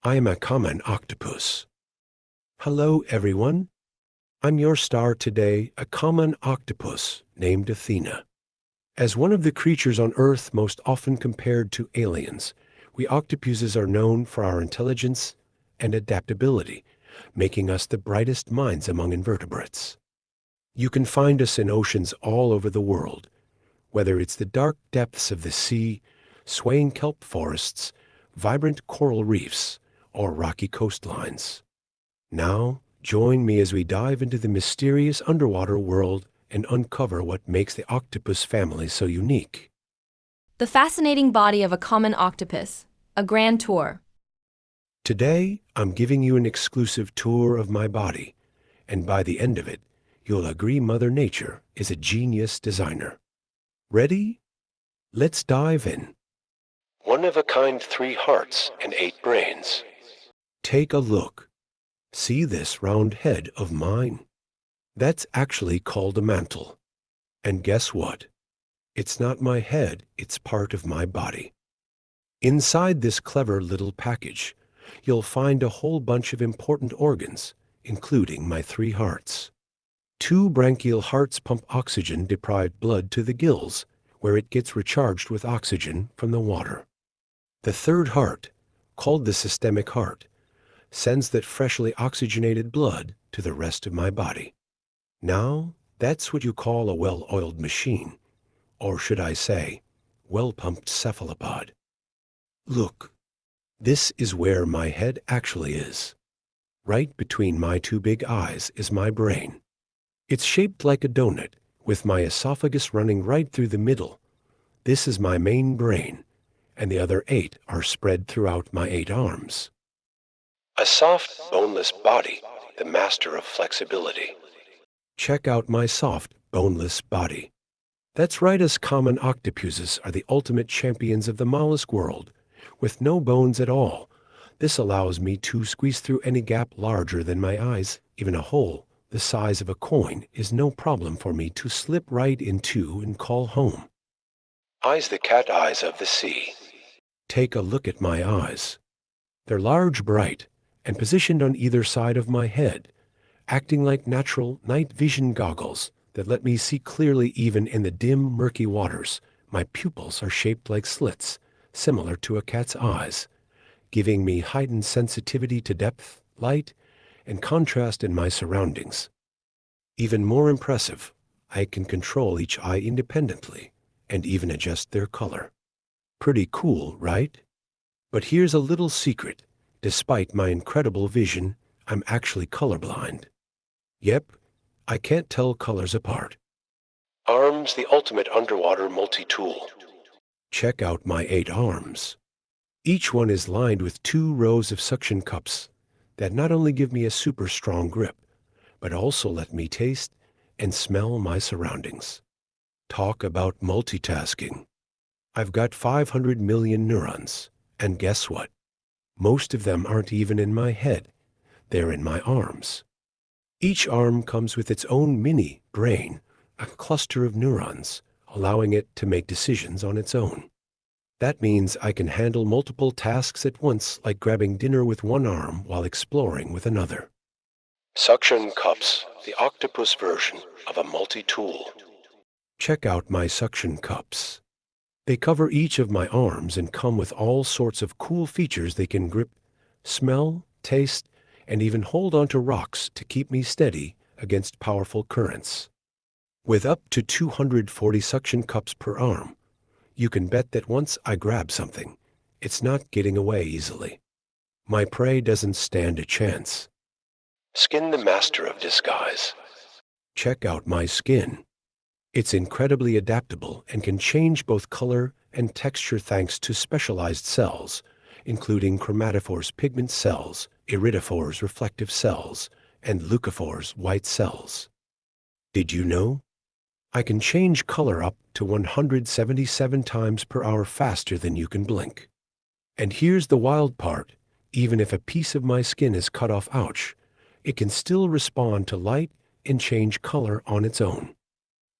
I am a common octopus. Hello, everyone. I'm your star today, a common octopus named Athena. As one of the creatures on Earth most often compared to aliens, we octopuses are known for our intelligence and adaptability, making us the brightest minds among invertebrates. You can find us in oceans all over the world, whether it's the dark depths of the sea, swaying kelp forests, vibrant coral reefs, or rocky coastlines. Now, join me as we dive into the mysterious underwater world and uncover what makes the octopus family so unique. The fascinating body of a common octopus, a grand tour. Today, I'm giving you an exclusive tour of my body, and by the end of it, you'll agree Mother Nature is a genius designer. Ready? Let's dive in. One-of-a-kind 3 hearts and 8 brains. Take a look. See this round head of mine? That's actually called a mantle. And guess what? It's not my head, it's part of my body. Inside this clever little package, you'll find a whole bunch of important organs, including my 3 hearts. 2 branchial hearts pump oxygen-deprived blood to the gills, where it gets recharged with oxygen from the water. The 3rd heart, called the systemic heart, sends that freshly oxygenated blood to the rest of my body. Now, that's what you call a well-oiled machine, or should I say, well-pumped cephalopod. Look, this is where my head actually is. Right between my 2 big eyes is my brain. It's shaped like a donut, with my esophagus running right through the middle. This is my main brain, and the other 8 are spread throughout my 8 arms. A soft, boneless body, the master of flexibility. Check out my soft, boneless body. That's right, us common octopuses are the ultimate champions of the mollusk world. With no bones at all, this allows me to squeeze through any gap larger than my eyes. Even a hole the size of a coin is no problem for me to slip right into and call home. Eyes, the cat eyes of the sea. Take a look at my eyes. They're large, bright, and positioned on either side of my head, acting like natural night vision goggles that let me see clearly even in the dim, murky waters. My pupils are shaped like slits, similar to a cat's eyes, giving me heightened sensitivity to depth, light, and contrast in my surroundings. Even more impressive, I can control each eye independently and even adjust their color. Pretty cool, right? But here's a little secret. Despite my incredible vision, I'm actually colorblind. Yep, I can't tell colors apart. Arms, the ultimate underwater multi-tool. Check out my 8 arms. Each one is lined with 2 rows of suction cups that not only give me a super strong grip, but also let me taste and smell my surroundings. Talk about multitasking. I've got 500 million neurons, and guess what? Most of them aren't even in my head. They're in my arms. Each arm comes with its own mini brain, a cluster of neurons, allowing it to make decisions on its own. That means I can handle multiple tasks at once, like grabbing dinner with one arm while exploring with another. Suction cups, the octopus version of a multi-tool. Check out my suction cups. They cover each of my arms and come with all sorts of cool features. They can grip, smell, taste, and even hold onto rocks to keep me steady against powerful currents. With up to 240 suction cups per arm, you can bet that once I grab something, it's not getting away easily. My prey doesn't stand a chance. Skin, the master of disguise. Check out my skin. It's incredibly adaptable and can change both color and texture thanks to specialized cells, including chromatophores pigment cells, iridophores reflective cells, and leucophores white cells. Did you know? I can change color up to 177 times per hour faster than you can blink. And here's the wild part. Even if a piece of my skin is cut off, ouch, it can still respond to light and change color on its own.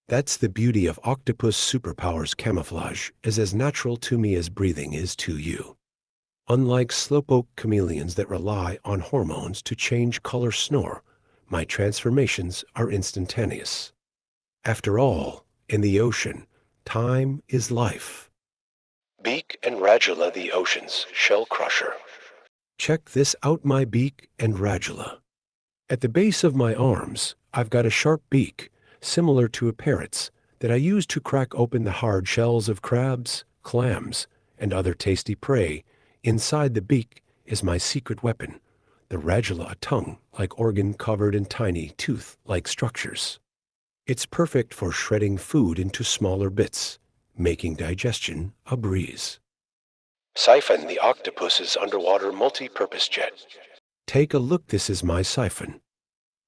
That's the beauty of octopus superpowers. Camouflage is as natural to me as breathing is to you. Unlike slowpoke chameleons that rely on hormones to change color snore, my transformations are instantaneous. After all, in the ocean, time is life. Beak and radula the ocean's shell crusher. Check this out, my beak and radula. At the base of my arms, I've got a sharp beak, similar to a parrot's, that I use to crack open the hard shells of crabs, clams, and other tasty prey. Inside the beak is my secret weapon, the radula, a tongue like organ covered in tiny tooth-like structures. It's perfect for shredding food into smaller bits, making digestion a breeze. Siphon, the octopus's underwater multi-purpose jet. Take a look, this is my siphon.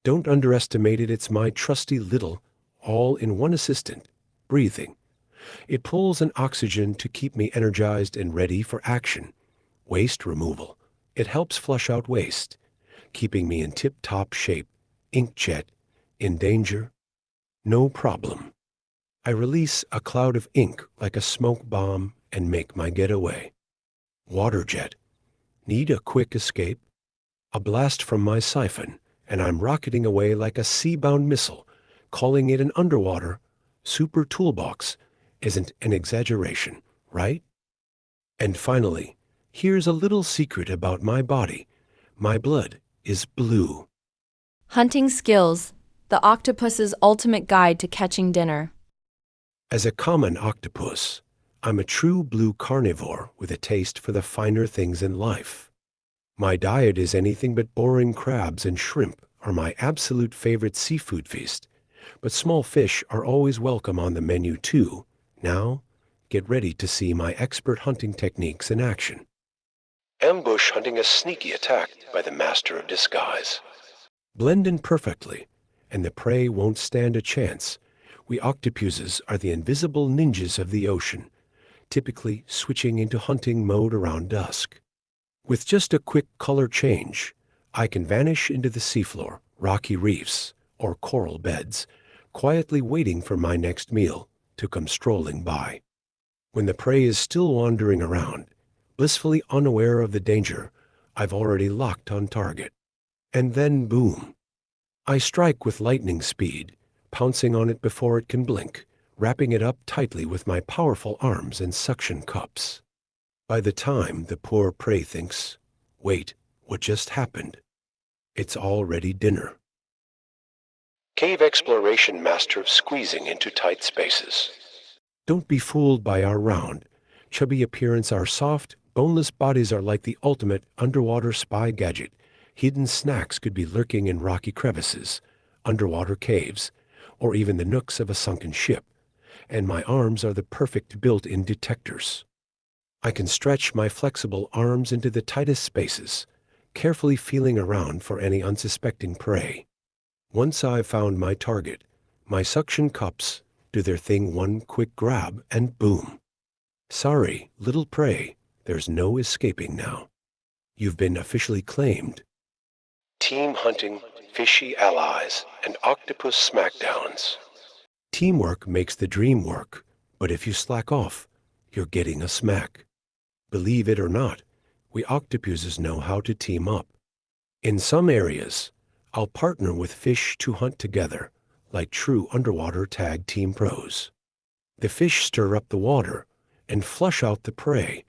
Don't underestimate it, it's my trusty little all-in-one assistant, breathing. It pulls an oxygen to keep me energized and ready for action. Waste removal. It helps flush out waste, keeping me in tip-top shape. Inkjet. In danger? No problem. I release a cloud of ink like a smoke bomb and make my getaway. Water jet. Need a quick escape? A blast from my siphon, and I'm rocketing away like a sea-bound missile. Calling it an underwater super toolbox isn't an exaggeration, right? And finally, here's a little secret about my body. My blood is blue. Hunting skills, the octopus's ultimate guide to catching dinner. As a common octopus, I'm a true blue carnivore with a taste for the finer things in life. My diet is anything but boring. Crabs and shrimp are my absolute favorite seafood feast, but small fish are always welcome on the menu too. Now, get ready to see my expert hunting techniques in action. Ambush hunting, a sneaky attack by the master of disguise. Blend in perfectly, and the prey won't stand a chance. We octopuses are the invisible ninjas of the ocean, typically switching into hunting mode around dusk. With just a quick color change, I can vanish into the seafloor, rocky reefs, or coral beds, quietly waiting for my next meal to come strolling by. When the prey is still wandering around, blissfully unaware of the danger, I've already locked on target. And then boom! I strike with lightning speed, pouncing on it before it can blink, wrapping it up tightly with my powerful arms and suction cups. By the time the poor prey thinks, wait, what just happened? It's already dinner. Cave exploration, master of squeezing into tight spaces. Don't be fooled by our round, chubby appearance. Our soft, boneless bodies are like the ultimate underwater spy gadget. Hidden snacks could be lurking in rocky crevices, underwater caves, or even the nooks of a sunken ship, and my arms are the perfect built-in detectors. I can stretch my flexible arms into the tightest spaces, carefully feeling around for any unsuspecting prey. Once I've found my target, my suction cups do their thing, one quick grab and boom. Sorry, little prey, there's no escaping now. You've been officially claimed. Team hunting, fishy allies, and octopus smackdowns. Teamwork makes the dream work, but if you slack off, you're getting a smack. Believe it or not, we octopuses know how to team up. In some areas, I'll partner with fish to hunt together, like true underwater tag team pros. The fish stir up the water and flush out the prey,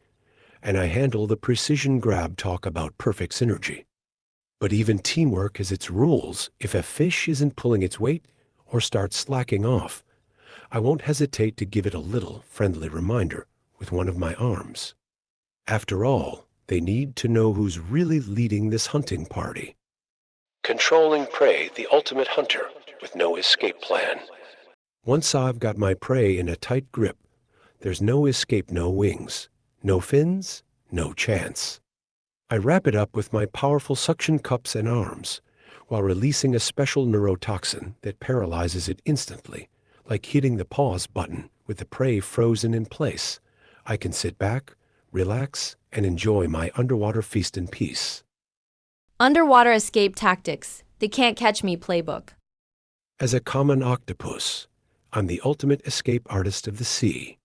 and I handle the precision grab. Talk about perfect synergy. But even teamwork has its rules. If a fish isn't pulling its weight or starts slacking off, I won't hesitate to give it a little friendly reminder with one of my arms. After all, they need to know who's really leading this hunting party. Controlling prey, the ultimate hunter with no escape plan. Once I've got my prey in a tight grip, there's no escape, no wings, no fins, no chance. I wrap it up with my powerful suction cups and arms, while releasing a special neurotoxin that paralyzes it instantly, like hitting the pause button with the prey frozen in place. I can sit back, relax, and enjoy my underwater feast in peace. Underwater escape tactics, they can't catch me playbook. As a common octopus, I'm the ultimate escape artist of the sea.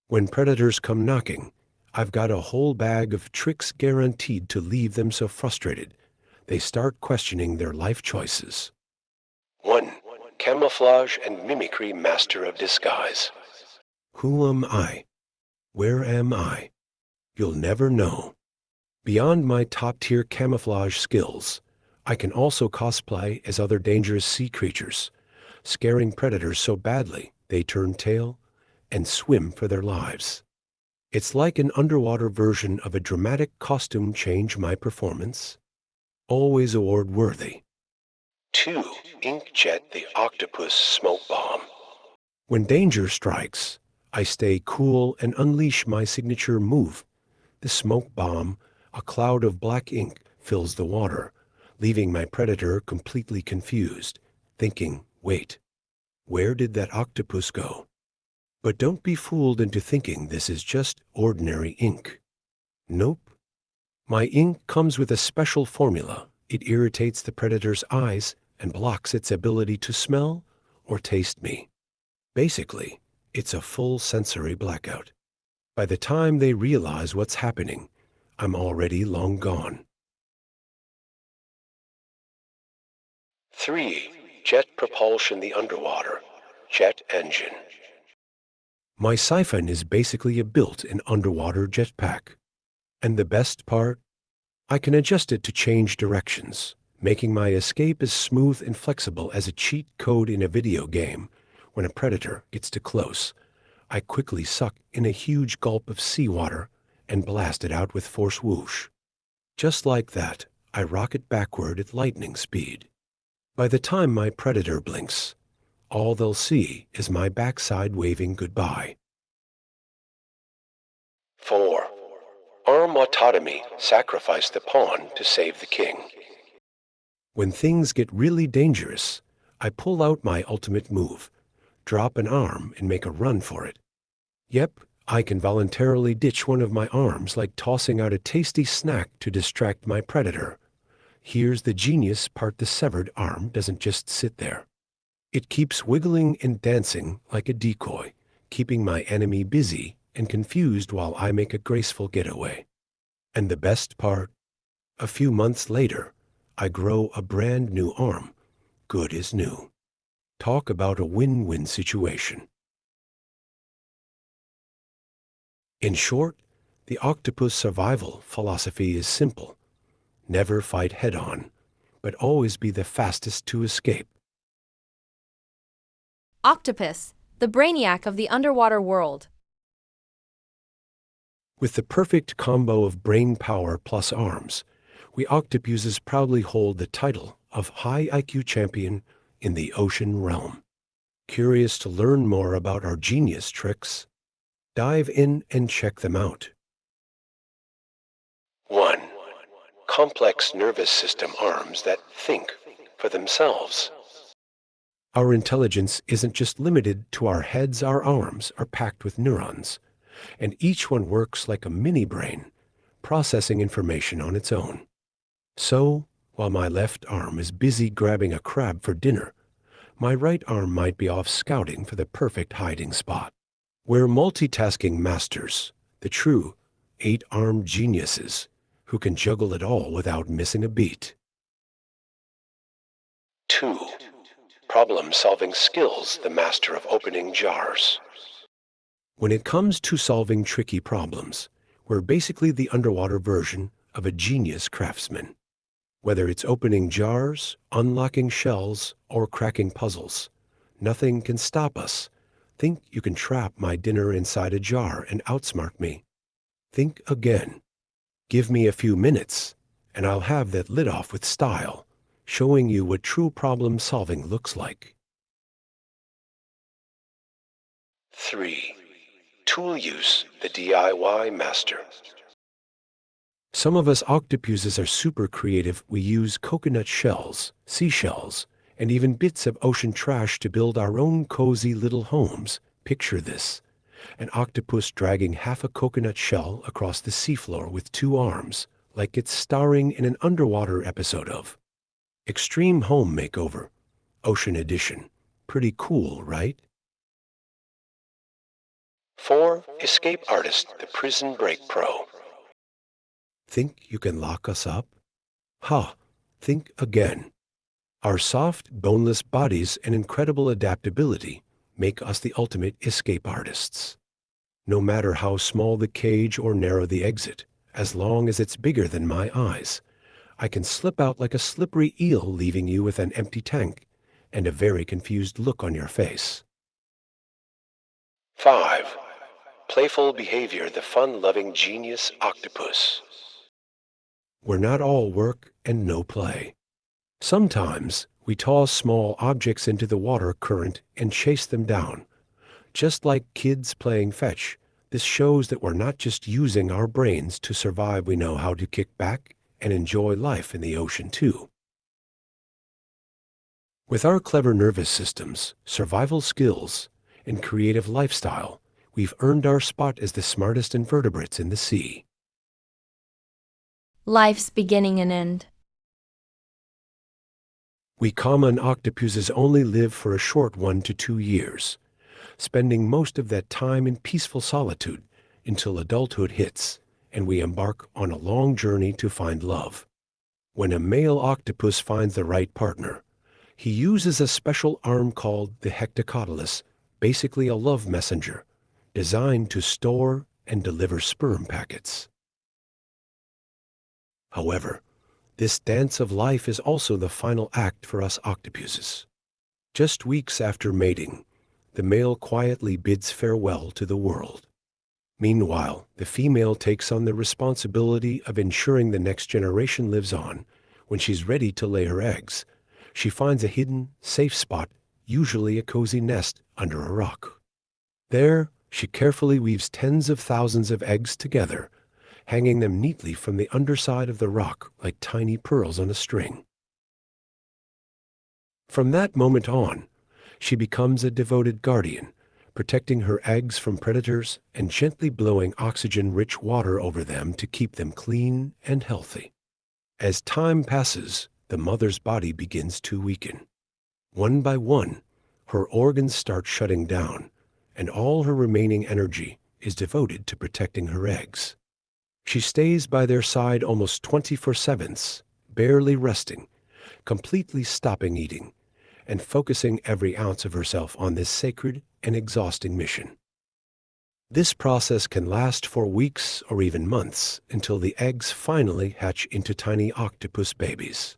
When predators come knocking, I've got a whole bag of tricks guaranteed to leave them so frustrated they start questioning their life choices. 1. Camouflage and mimicry master of disguise. Who am I? Where am I? You'll never know. Beyond my top-tier camouflage skills, I can also cosplay as other dangerous sea creatures, scaring predators so badly they turn tail and swim for their lives. It's like an underwater version of a dramatic costume change my performance. Always award-worthy. 2. Inkjet the Octopus Smoke Bomb. When danger strikes, I stay cool and unleash my signature move. The smoke bomb, a cloud of black ink, fills the water, leaving my predator completely confused, thinking, wait, where did that octopus go? But don't be fooled into thinking this is just ordinary ink. Nope. My ink comes with a special formula. It irritates the predator's eyes and blocks its ability to smell or taste me. Basically, it's a full sensory blackout. By the time they realize what's happening, I'm already long gone. 3. Jet propulsion the underwater. Jet engine. My siphon is basically a built-in underwater jetpack. And the best part? I can adjust it to change directions, making my escape as smooth and flexible as a cheat code in a video game. When a predator gets too close, I quickly suck in a huge gulp of seawater and blast it out with force whoosh. Just like that, I rocket backward at lightning speed. By the time my predator blinks, all they'll see is my backside waving goodbye. 4. Arm autonomy, sacrifice the pawn to save the king. When things get really dangerous, I pull out my ultimate move, drop an arm and make a run for it. Yep, I can voluntarily ditch one of my arms like tossing out a tasty snack to distract my predator. Here's the genius part: the severed arm doesn't just sit there. It keeps wiggling and dancing like a decoy, keeping my enemy busy and confused while I make a graceful getaway. And the best part? A few months later, I grow a brand new arm, good as new. Talk about a win-win situation. In short, the octopus survival philosophy is simple. Never fight head-on, but always be the fastest to escape. Octopus, the brainiac of the underwater world. With the perfect combo of brain power plus arms, we octopuses proudly hold the title of High IQ Champion in the ocean realm. Curious to learn more about our genius tricks? Dive in and check them out. 1. Complex nervous system arms that think for themselves. Our intelligence isn't just limited to our heads. Our arms are packed with neurons, and each one works like a mini brain, processing information on its own. So, while my left arm is busy grabbing a crab for dinner, my right arm might be off scouting for the perfect hiding spot. We're multitasking masters, the true 8-armed geniuses who can juggle it all without missing a beat. 2. Problem-solving skills, the master of opening jars. When it comes to solving tricky problems, we're basically the underwater version of a genius craftsman. Whether it's opening jars, unlocking shells, or cracking puzzles, nothing can stop us. Think you can trap my dinner inside a jar and outsmart me? Think again. Give me a few minutes, and I'll have that lid off with style, showing you what true problem-solving looks like. 3. Tool use, the DIY master. Some of us octopuses are super creative. We use coconut shells, seashells, and even bits of ocean trash to build our own cozy little homes. Picture this: an octopus dragging half a coconut shell across the seafloor with 2 arms, like it's starring in an underwater episode of Extreme Home Makeover, Ocean Edition. Pretty cool, right? 4. Escape Artist, the Prison Break Pro. Think you can lock us up? Ha! Think again. Our soft, boneless bodies and incredible adaptability make us the ultimate escape artists. No matter how small the cage or narrow the exit, as long as it's bigger than my eyes, I can slip out like a slippery eel, leaving you with an empty tank and a very confused look on your face. 5. Playful Behavior, the Fun-Loving Genius Octopus. We're not all work and no play. Sometimes we toss small objects into the water current and chase them down. Just like kids playing fetch, this shows that we're not just using our brains to survive, we know how to kick back and enjoy life in the ocean too. With our clever nervous systems, survival skills, and creative lifestyle, we've earned our spot as the smartest invertebrates in the sea. Life's beginning and end. We common octopuses only live for a short 1 to 2 years, spending most of that time in peaceful solitude until adulthood hits and we embark on a long journey to find love. When a male octopus finds the right partner, he uses a special arm called the hectocotylus, basically a love messenger, designed to store and deliver sperm packets. However, this dance of life is also the final act for us octopuses. Just weeks after mating, the male quietly bids farewell to the world. Meanwhile, the female takes on the responsibility of ensuring the next generation lives on. When she's ready to lay her eggs, she finds a hidden, safe spot, usually a cozy nest under a rock. There, she carefully weaves tens of thousands of eggs together, hanging them neatly from the underside of the rock like tiny pearls on a string. From that moment on, she becomes a devoted guardian, protecting her eggs from predators and gently blowing oxygen-rich water over them to keep them clean and healthy. As time passes, the mother's body begins to weaken. One by one, her organs start shutting down, and all her remaining energy is devoted to protecting her eggs. She stays by their side almost 24/7, barely resting, completely stopping eating, and focusing every ounce of herself on this sacred and exhausting mission. This process can last for weeks or even months until the eggs finally hatch into tiny octopus babies.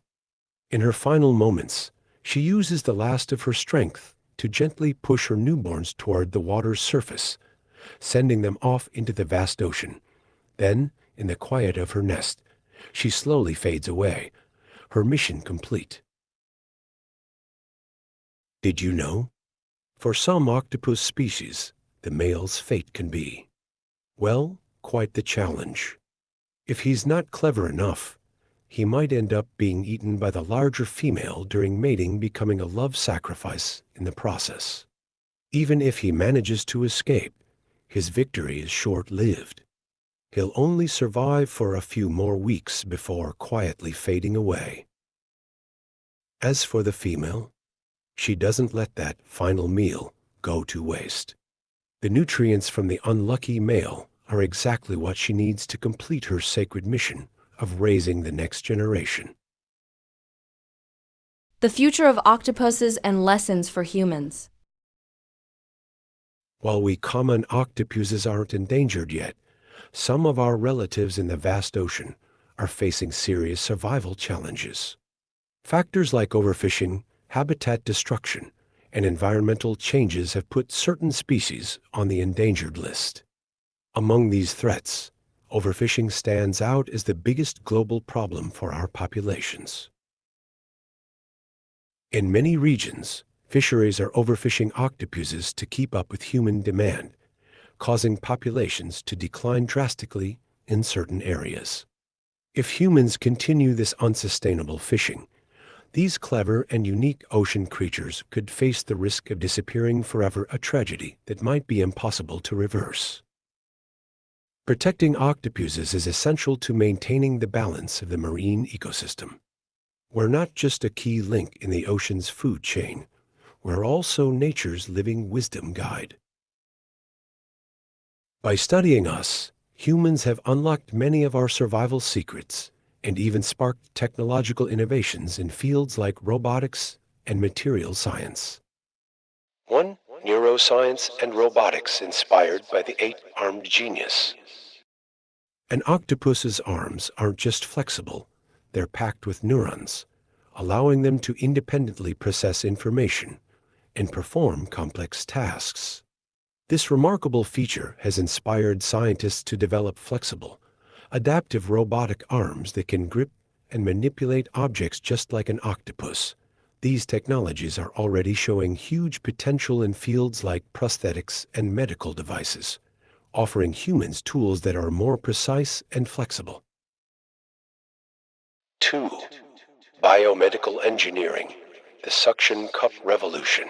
In her final moments, she uses the last of her strength to gently push her newborns toward the water's surface, sending them off into the vast ocean. Then, in the quiet of her nest, she slowly fades away, her mission complete. Did you know? For some octopus species, the male's fate can be, well, quite the challenge. If he's not clever enough, he might end up being eaten by the larger female during mating, becoming a love sacrifice in the process. Even if he manages to escape, his victory is short-lived. He'll only survive for a few more weeks before quietly fading away. As for the female, she doesn't let that final meal go to waste. The nutrients from the unlucky male are exactly what she needs to complete her sacred mission of raising the next generation. The future of octopuses and lessons for humans. While we common octopuses aren't endangered yet, some of our relatives in the vast ocean are facing serious survival challenges. Factors like overfishing, habitat destruction, and environmental changes have put certain species on the endangered list. Among these threats, overfishing stands out as the biggest global problem for our populations. In many regions, fisheries are overfishing octopuses to keep up with human demand, causing populations to decline drastically in certain areas. If humans continue this unsustainable fishing, these clever and unique ocean creatures could face the risk of disappearing forever, a tragedy that might be impossible to reverse. Protecting octopuses is essential to maintaining the balance of the marine ecosystem. We're not just a key link in the ocean's food chain, we're also nature's living wisdom guide. By studying us, humans have unlocked many of our survival secrets and even sparked technological innovations in fields like robotics and material science. 1. Neuroscience and robotics inspired by the eight-armed genius. An octopus's arms aren't just flexible, they're packed with neurons, allowing them to independently process information and perform complex tasks. This remarkable feature has inspired scientists to develop flexible, adaptive robotic arms that can grip and manipulate objects just like an octopus. These technologies are already showing huge potential in fields like prosthetics and medical devices, offering humans tools that are more precise and flexible. 2. Biomedical engineering, the suction cup revolution.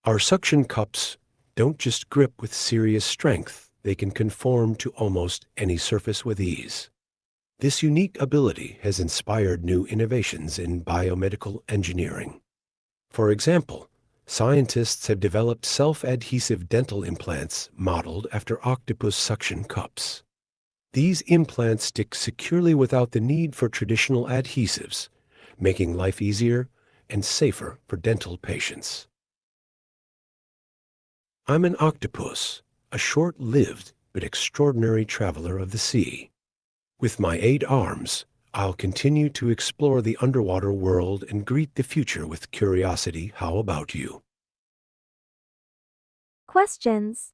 Our suction cups don't just grip with serious strength, they can conform to almost any surface with ease. This unique ability has inspired new innovations in biomedical engineering. For example, scientists have developed self-adhesive dental implants modeled after octopus suction cups. These implants stick securely without the need for traditional adhesives, making life easier and safer for dental patients. I'm an octopus, a short-lived but extraordinary traveler of the sea. With my 8 arms, I'll continue to explore the underwater world and greet the future with curiosity. How about you? Questions.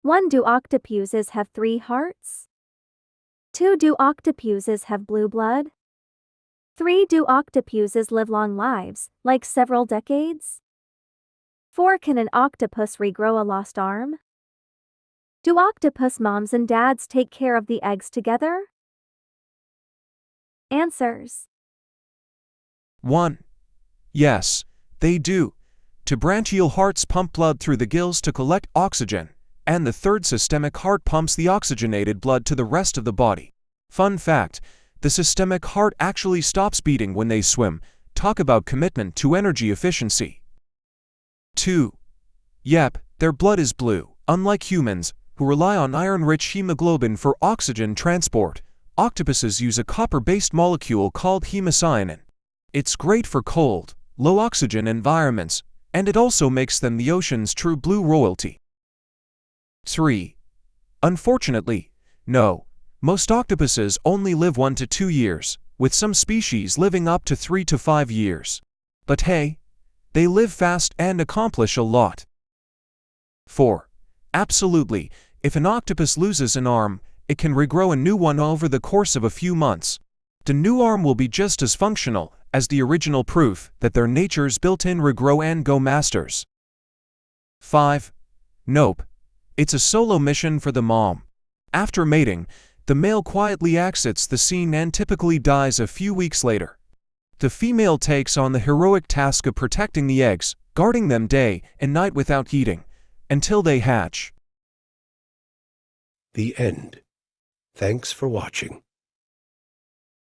1. Do octopuses have 3 hearts? 2. Do octopuses have blue blood? 3. Do octopuses live long lives, like several decades? 4. Can an octopus regrow a lost arm? Do octopus moms and dads take care of the eggs together? Answers. 1. Yes, they do. Two branchial hearts pump blood through the gills to collect oxygen, and the third systemic heart pumps the oxygenated blood to the rest of the body. Fun fact, the systemic heart actually stops beating when they swim. Talk about commitment to energy efficiency. 2. Yep, their blood is blue. Unlike humans, who rely on iron-rich hemoglobin for oxygen transport, octopuses use a copper-based molecule called hemocyanin. It's great for cold, low-oxygen environments, and it also makes them the ocean's true blue royalty. 3. Unfortunately, no. Most octopuses only live 1 to 2 years, with some species living up to 3 to 5 years. But hey, they live fast and accomplish a lot. 4. Absolutely. If an octopus loses an arm, it can regrow a new one over the course of a few months. The new arm will be just as functional as the original, proof that they're nature's built-in regrow and go masters. 5. Nope. It's a solo mission for the mom. After mating, the male quietly exits the scene and typically dies a few weeks later. The female takes on the heroic task of protecting the eggs, guarding them day and night without eating, until they hatch. The end. Thanks for watching.